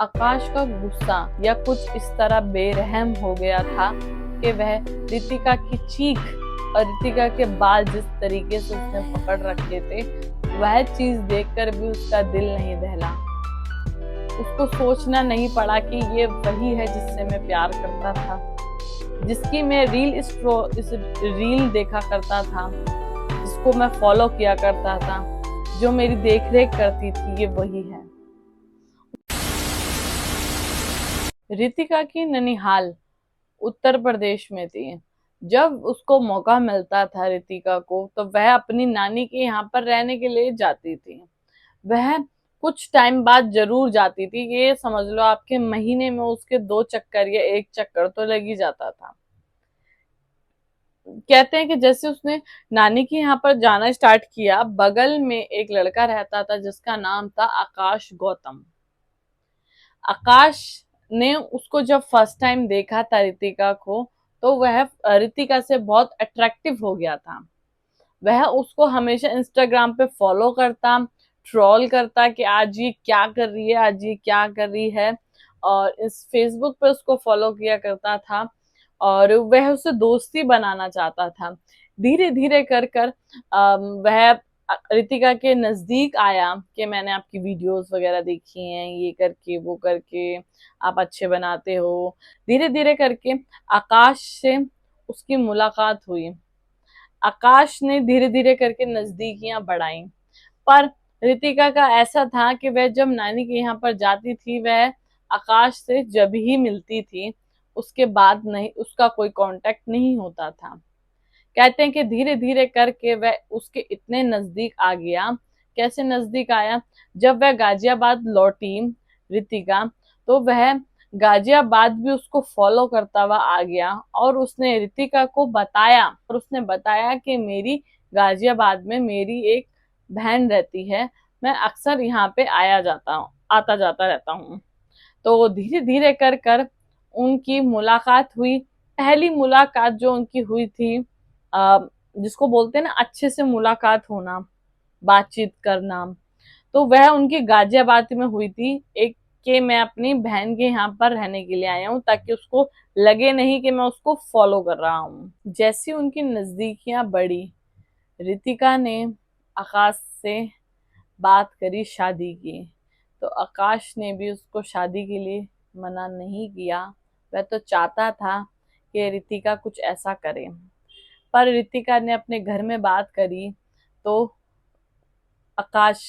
आकाश का गुस्सा या कुछ इस तरह बेरहम हो गया था कि वह रितिका की चीख और रितिका के बाल जिस तरीके से उसने पकड़ रखे थे, वह चीज देखकर भी उसका दिल नहीं दहला। उसको सोचना नहीं पड़ा कि ये वही है जिससे मैं प्यार करता था, जिसकी मैं इस रील देखा करता था, जिसको मैं फॉलो किया करता था, जो मेरी देखरेख करती थी, ये वही है। रितिका की ननिहाल उत्तर प्रदेश में थी। जब उसको मौका मिलता था रितिका को, तो वह अपनी नानी के यहाँ पर रहने के लिए जाती थी। वह कुछ टाइम बाद जरूर जाती थी, ये समझ लो आपके महीने में उसके 2 चक्कर या 1 चक्कर तो लग ही जाता था। कहते हैं कि जैसे उसने नानी के यहाँ पर जाना स्टार्ट किया, बगल में एक लड़का रहता था जिसका नाम था आकाश गौतम। आकाश ने उसको जब फर्स्ट टाइम देखा था रितिका को, तो वह रितिका से बहुत अट्रैक्टिव हो गया था। वह उसको हमेशा इंस्टाग्राम पे फॉलो करता, ट्रोल करता कि आज ये क्या कर रही है, आज ये क्या कर रही है, और इस फेसबुक पे उसको फॉलो किया करता था और वह उससे दोस्ती बनाना चाहता था। धीरे धीरे कर कर वह रितिका के नजदीक आया कि मैंने आपकी वीडियोस वगैरह देखी हैं, ये करके वो करके आप अच्छे बनाते हो। धीरे धीरे करके आकाश से उसकी मुलाकात हुई। आकाश ने धीरे धीरे करके नजदीकियां बढ़ाई, पर रितिका का ऐसा था कि वह जब नानी के यहाँ पर जाती थी, वह आकाश से जब ही मिलती थी, उसके बाद नहीं, उसका कोई कांटेक्ट नहीं होता था। कहते हैं कि धीरे धीरे करके वह उसके इतने नजदीक आ गया। कैसे नजदीक आया? जब वह गाजियाबाद लौटी रितिका, तो वह गाजियाबाद भी उसको फॉलो करता हुआ आ गया और उसने रितिका को बताया, और उसने बताया कि मेरी गाजियाबाद में मेरी एक बहन रहती है, मैं अक्सर यहाँ पे आया जाता हूँ, आता जाता रहता हूँ। तो धीरे धीरे कर कर उनकी मुलाकात हुई। पहली मुलाकात जो उनकी हुई थी, जिसको बोलते हैं ना अच्छे से मुलाकात होना, बातचीत करना, तो वह उनकी गाजियाबाद में हुई थी। एक कि मैं अपनी बहन के यहाँ पर रहने के लिए आया हूँ, ताकि उसको लगे नहीं कि मैं उसको फॉलो कर रहा हूँ। जैसी उनकी नजदीकियां बढ़ी, रितिका ने आकाश से बात करी शादी की, तो आकाश ने भी उसको शादी के लिए मना नहीं किया। वह तो चाहता था कि रितिका कुछ ऐसा करे, पर रितिका ने अपने घर में बात करी, तो आकाश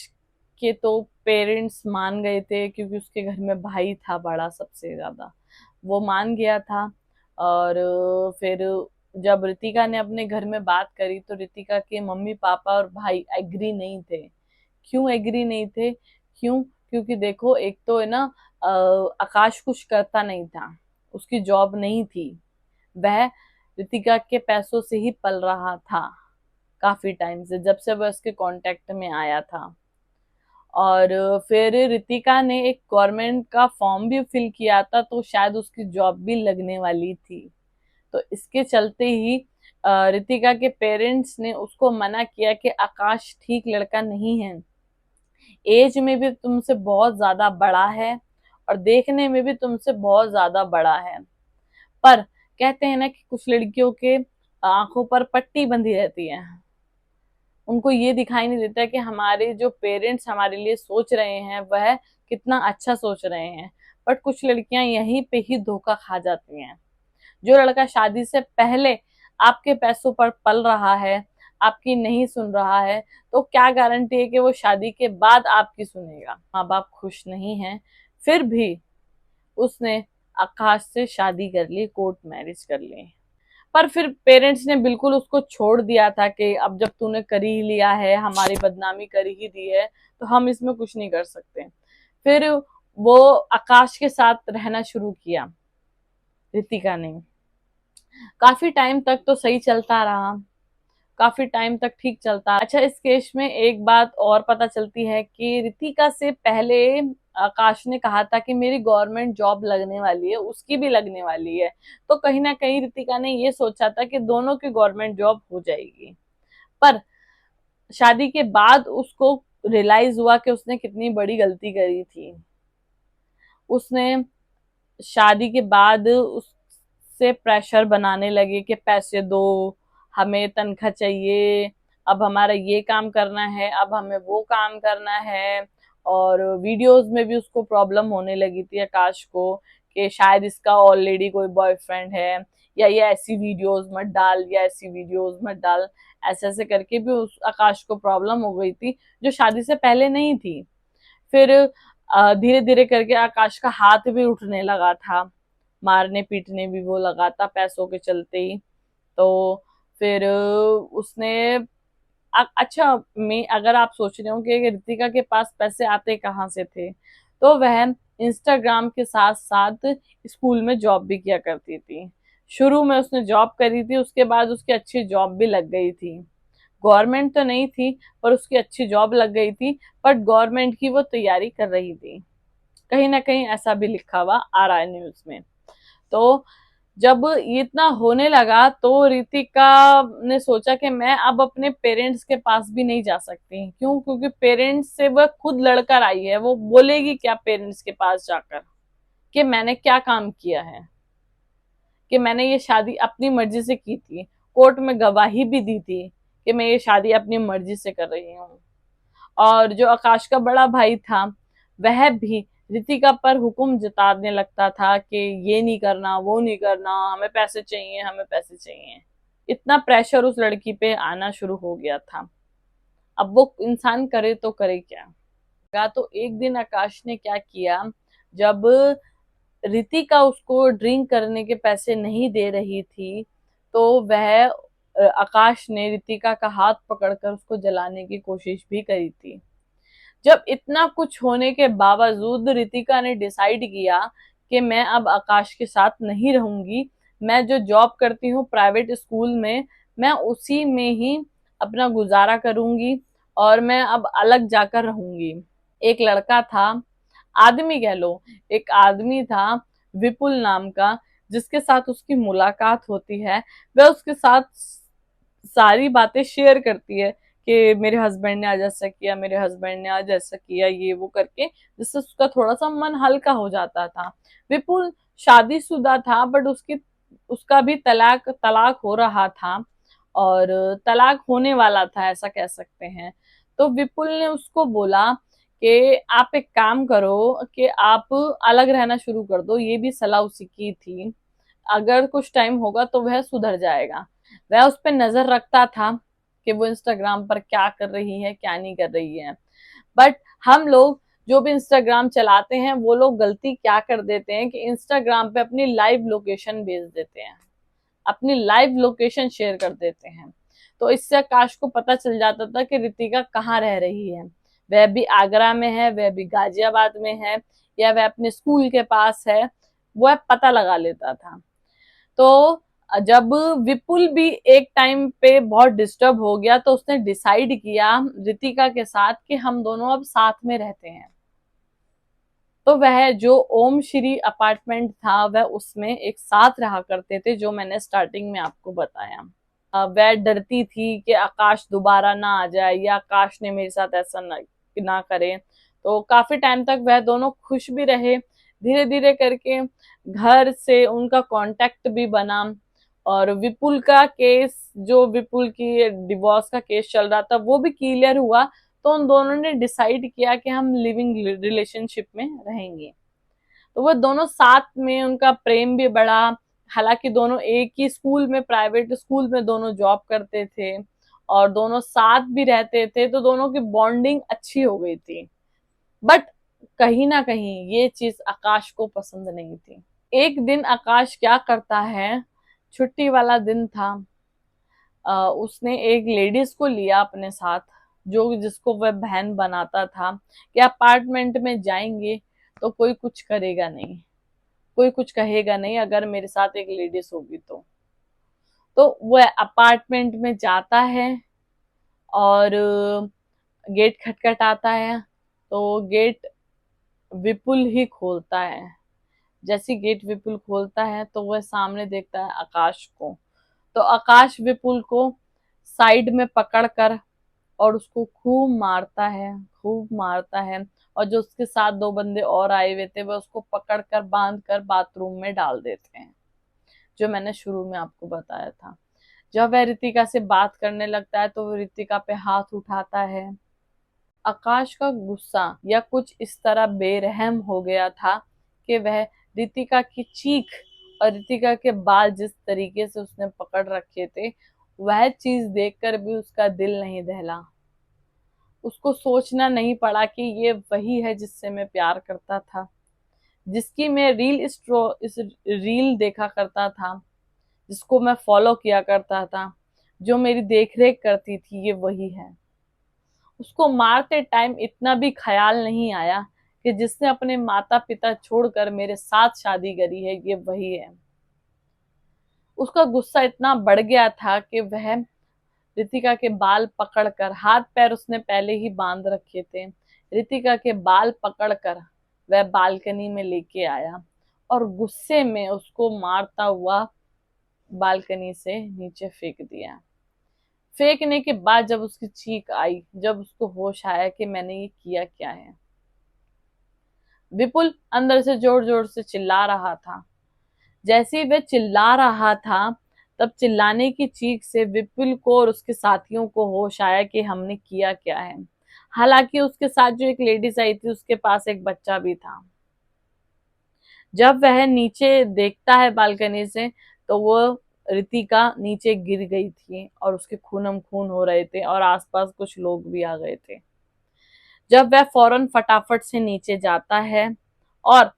के तो पेरेंट्स मान गए थे, क्योंकि उसके घर में भाई था बड़ा, सबसे ज्यादा वो मान गया था। और फिर जब रितिका ने अपने घर में बात करी, तो रितिका के मम्मी पापा और भाई एग्री नहीं थे। क्यों एग्री नहीं थे? क्यों? क्योंकि देखो, एक तो है ना, आकाश कुछ करता नहीं था, उसकी जॉब नहीं थी, वह रितिका के पैसों से ही पल रहा था काफी टाइम से, जब से वह उसके कांटेक्ट में आया था। और फिर रितिका ने एक गवर्नमेंट का फॉर्म भी फिल किया था, तो शायद उसकी जॉब भी लगने वाली थी। तो इसके चलते ही रितिका के पेरेंट्स ने उसको मना किया कि आकाश ठीक लड़का नहीं है, एज में भी तुमसे बहुत ज्यादा बड़ा है और देखने में भी तुमसे बहुत ज्यादा बड़ा है। पर कहते हैं ना कि कुछ लड़कियों के आंखों पर पट्टी बंधी रहती है, उनको ये दिखाई नहीं देता कि हमारे जो पेरेंट्स हमारे लिए सोच रहे हैं वह कितना अच्छा सोच रहे हैं। बट कुछ लड़कियां यहीं पे ही धोखा खा जाती हैं। जो लड़का शादी से पहले आपके पैसों पर पल रहा है, आपकी नहीं सुन रहा है, तो क्या गारंटी है कि वो शादी के बाद आपकी सुनेगा? माँ बाप खुश नहीं है, फिर भी उसने आकाश से शादी कर ली, कोर्ट मैरिज कर ली। पर फिर पेरेंट्स ने बिल्कुल उसको छोड़ दिया था कि अब जब तूने कर ही लिया है, हमारी बदनामी कर ही दी है, तो हम इसमें कुछ नहीं कर सकते। फिर वो आकाश के साथ रहना शुरू किया रितिका ने। काफी टाइम तक तो सही चलता रहा, काफी टाइम तक ठीक चलता। अच्छा, इस केस में एक बात और पता चलती है कि रितिका से पहले आकाश ने कहा था कि मेरी गवर्नमेंट जॉब लगने वाली है, उसकी भी लगने वाली है। तो कहीं ना कहीं रितिका ने ये सोचा था कि दोनों की गवर्नमेंट जॉब हो जाएगी। पर शादी के बाद उसको रियलाइज हुआ कि उसने कितनी बड़ी गलती करी थी। उसने शादी के बाद उससे प्रेशर बनाने लगे कि पैसे दो, हमें तनख्वाह चाहिए, अब हमारा ये काम करना है, अब हमें वो काम करना है। और वीडियोस में भी उसको प्रॉब्लम होने लगी थी आकाश को कि शायद इसका ऑलरेडी कोई बॉयफ्रेंड है, या ये ऐसी वीडियोस मत डाल, या ऐसी वीडियोस मत डाल। ऐसे ऐसे करके भी उस आकाश को प्रॉब्लम हो गई थी जो शादी से पहले नहीं थी। फिर धीरे धीरे करके आकाश का हाथ भी उठने लगा था, मारने पीटने भी वो लगा था पैसों के चलते ही। तो फिर उसने अच्छा, मैं अगर आप सोच रहे हो कि रितिका के पास पैसे आते कहाँ से थे, तो वह इंस्टाग्राम के साथ साथ स्कूल में जॉब भी किया करती थी। शुरू में उसने जॉब करी थी, उसके बाद उसकी अच्छी जॉब भी लग गई थी। गवर्नमेंट तो नहीं थी पर उसकी अच्छी जॉब लग गई थी, बट गवर्नमेंट की वो तैयारी कर रही थी। कहीं ना कहीं ऐसा भी लिखा हुआ आ रहा है न्यूज में। तो जब ये इतना होने लगा तो रितिका ने सोचा कि मैं अब अपने पेरेंट्स के पास भी नहीं जा सकती। क्यों? क्योंकि पेरेंट्स से वह खुद लड़कर आई है, वो बोलेगी क्या पेरेंट्स के पास जाकर कि मैंने क्या काम किया है, कि मैंने ये शादी अपनी मर्जी से की थी, कोर्ट में गवाही भी दी थी कि मैं ये शादी अपनी मर्जी से कर रही हूँ। और जो आकाश का बड़ा भाई था वह भी रितिका पर हुक्म जताने लगता था कि ये नहीं करना, वो नहीं करना, हमें पैसे चाहिए, हमें पैसे चाहिए। इतना प्रेशर उस लड़की पे आना शुरू हो गया था। अब वो इंसान करे तो करे क्या। तो एक दिन आकाश ने क्या किया, जब रितिका उसको ड्रिंक करने के पैसे नहीं दे रही थी, तो वह आकाश ने रितिका का हाथ पकड़कर उसको जलाने की कोशिश भी करी थी। जब इतना कुछ होने के बावजूद रितिका ने डिसाइड किया कि मैं अब आकाश के साथ नहीं रहूंगी, मैं जो जॉब करती हूँ प्राइवेट स्कूल में, मैं उसी में ही अपना गुजारा करूंगी और मैं अब अलग जाकर रहूंगी। एक लड़का था, आदमी कह लो, एक आदमी था विपुल नाम का, जिसके साथ उसकी मुलाकात होती है। वह उसके साथ सारी बातें शेयर करती है कि मेरे हस्बैंड ने आज ऐसा किया, मेरे हस्बैंड ने आज ऐसा किया, ये वो करके, जिससे उसका थोड़ा सा मन हल्का हो जाता था। विपुल शादीशुदा था, बट उसका भी तलाक तलाक हो रहा था और तलाक होने वाला था, ऐसा कह सकते हैं। तो विपुल ने उसको बोला कि आप एक काम करो कि आप अलग रहना शुरू कर दो। ये भी सलाह उसी की थी, अगर कुछ टाइम होगा तो वह सुधर जाएगा। वह उस पर नजर रखता था कि वो इंस्टाग्राम पर क्या कर रही है, क्या नहीं कर रही है। बट हम लोग जो भी इंस्टाग्राम चलाते हैं वो लोग गलती क्या कर देते हैं कि इंस्टाग्राम पे अपनी लाइव लोकेशन भेज देते हैं, अपनी लाइव लोकेशन शेयर कर देते हैं। तो इससे आकाश को पता चल जाता था कि रितिका कहाँ रह रही है। वह भी आगरा में है, वह भी गाजियाबाद में है, या वह अपने स्कूल के पास है, वह पता लगा लेता था। तो जब विपुल भी एक टाइम पे बहुत डिस्टर्ब हो गया तो उसने डिसाइड किया रितिका के साथ कि हम दोनों अब साथ में रहते हैं। तो वह जो ओम श्री अपार्टमेंट था वह उसमें एक साथ रहा करते थे, जो मैंने स्टार्टिंग में आपको बताया। वह डरती थी कि आकाश दोबारा ना आ जाए या आकाश ने मेरे साथ ऐसा ना करे। तो काफी टाइम तक वह दोनों खुश भी रहे। धीरे धीरे करके घर से उनका कांटेक्ट भी बना, और विपुल का केस, जो विपुल की डिवोर्स का केस चल रहा था, वो भी क्लियर हुआ। तो उन दोनों ने डिसाइड किया कि हम लिविंग रिलेशनशिप में रहेंगे। तो वो दोनों साथ में, उनका प्रेम भी बढ़ा। हालांकि दोनों एक ही स्कूल में, प्राइवेट स्कूल में दोनों जॉब करते थे और दोनों साथ भी रहते थे, तो दोनों की बॉन्डिंग अच्छी हो गई थी। बट कहीं ना कहीं ये चीज आकाश को पसंद नहीं थी। एक दिन आकाश क्या करता है, छुट्टी वाला दिन था, उसने एक लेडीज को लिया अपने साथ, जो जिसको वह बहन बनाता था कि अपार्टमेंट में जाएंगे तो कोई कुछ करेगा नहीं, कोई कुछ कहेगा नहीं अगर मेरे साथ एक लेडीज होगी तो वह अपार्टमेंट में जाता है और गेट खटखटाता है। तो गेट विपुल ही खोलता है। जैसे गेट विपुल खोलता है तो वह सामने देखता है आकाश को। तो आकाश विपुल को साइड में पकड़कर और उसको खूब मारता है, खूब मारता है। और जो उसके साथ दो बंदे और आए हुए थे वो उसको पकड़ कर बांध कर बाथरूम में डाल देते हैं, जो मैंने शुरू में आपको बताया था। जब वह रितिका से बात करने लगता है तो वो रितिका पे हाथ उठाता है। आकाश का गुस्सा या कुछ इस तरह बेरहम हो गया था कि वह रितिका की चीख और रितिका के बाल जिस तरीके से उसने पकड़ रखे थे, वह चीज देखकर भी उसका दिल नहीं दहला। उसको सोचना नहीं पड़ा कि ये वही है जिससे मैं प्यार करता था, जिसकी मैं इस रील देखा करता था, जिसको मैं फॉलो किया करता था, जो मेरी देखरेख करती थी, ये वही है। उसको मारते टाइम इतना भी ख्याल नहीं आया कि जिसने अपने माता पिता छोड़कर मेरे साथ शादी करी है, ये वही है। उसका गुस्सा इतना बढ़ गया था कि वह रितिका के बाल पकड़कर, हाथ पैर उसने पहले ही बांध रखे थे, रितिका के बाल पकड़कर वह बालकनी में लेके आया और गुस्से में उसको मारता हुआ बालकनी से नीचे फेंक दिया। फेंकने के बाद जब उसकी चीख आई, जब उसको होश आया कि मैंने ये किया क्या है, विपुल अंदर से जोर जोर से चिल्ला रहा था। जैसे ही वह चिल्ला रहा था, तब चिल्लाने की चीख से विपुल को और उसके साथियों को होश आया कि हमने किया क्या है। हालांकि उसके साथ जो एक लेडीज आई थी उसके पास एक बच्चा भी था। जब वह नीचे देखता है बालकनी से, तो वो रितिका नीचे गिर गई थी और उसके खूनम खून हो रहे थे और आसपास कुछ लोग भी आ गए थे। जब वह फौरन फटाफट से नीचे जाता है और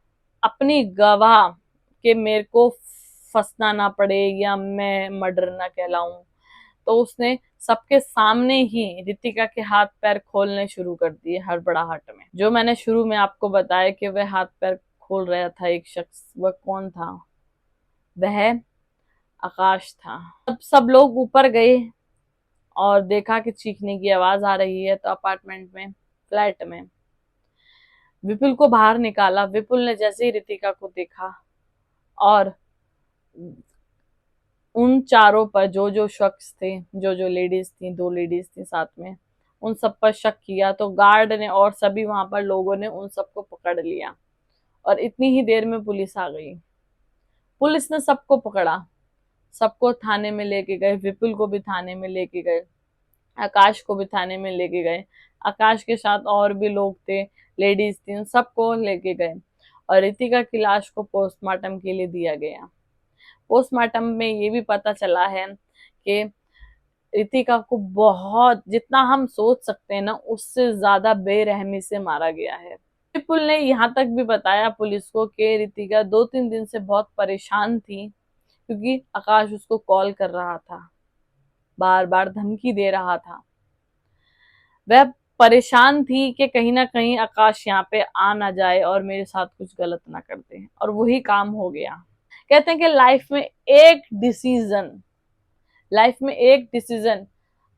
अपनी गवाह के मेरे को फंसना ना पड़े या मैं मर्डर ना कहलाऊं, तो उसने सबके सामने ही रितिका के हाथ पैर खोलने शुरू कर दिए हड़बड़ाहट में। जो मैंने शुरू में आपको बताया कि वह हाथ पैर खोल रहा था एक शख्स, वह कौन था? वह आकाश था। तब सब लोग ऊपर गए और देखा कि चीखने की आवाज आ रही है, तो अपार्टमेंट में, फ्लैट में विपुल को बाहर निकाला। विपुल ने जैसे ही रितिका को देखा और उन चारों पर जो जो शख्स थे, जो जो लेडीज थी, दो लेडीज थी साथ में, उन सब पर शक किया, तो गार्ड ने और सभी वहां पर लोगों ने उन सबको पकड़ लिया और इतनी ही देर में पुलिस आ गई। पुलिस ने सबको पकड़ा, सबको थाने में लेके गए, विपुल को भी थाने में लेके गए, आकाश को भी थाने में लेके गए। आकाश के साथ और भी लोग थे, लेडीज थी, उन सबको लेके गए और रितिका की लाश को पोस्टमार्टम के लिए दिया गया। पोस्टमार्टम में ये भी पता चला है कि रितिका को बहुत, जितना हम सोच सकते हैं ना, उससे ज्यादा बेरहमी से मारा गया है। विपुल ने यहाँ तक भी बताया पुलिस को कि रितिका 2-3 दिन से बहुत परेशान थी, क्योंकि आकाश उसको कॉल कर रहा था, बार बार धमकी दे रहा था। वह परेशान थी कि कहीं ना कहीं आकाश यहाँ पे आ ना जाए और मेरे साथ कुछ गलत ना कर दे, और वही काम हो गया। कहते हैं कि लाइफ में एक डिसीजन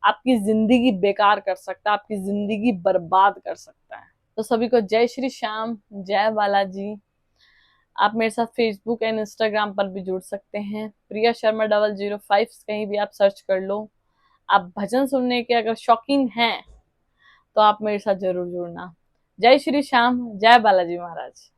आपकी जिंदगी बेकार कर सकता है, आपकी जिंदगी बर्बाद कर सकता है। तो सभी को जय श्री श्याम, जय बालाजी। आप मेरे साथ फेसबुक एंड इंस्टाग्राम पर भी जुड़ सकते हैं, प्रिया शर्मा 005 कहीं भी आप सर्च कर लो। आप भजन सुनने के अगर शौकीन हैं तो आप मेरे साथ जरूर जुड़ना। जय श्री श्याम, जय बालाजी महाराज।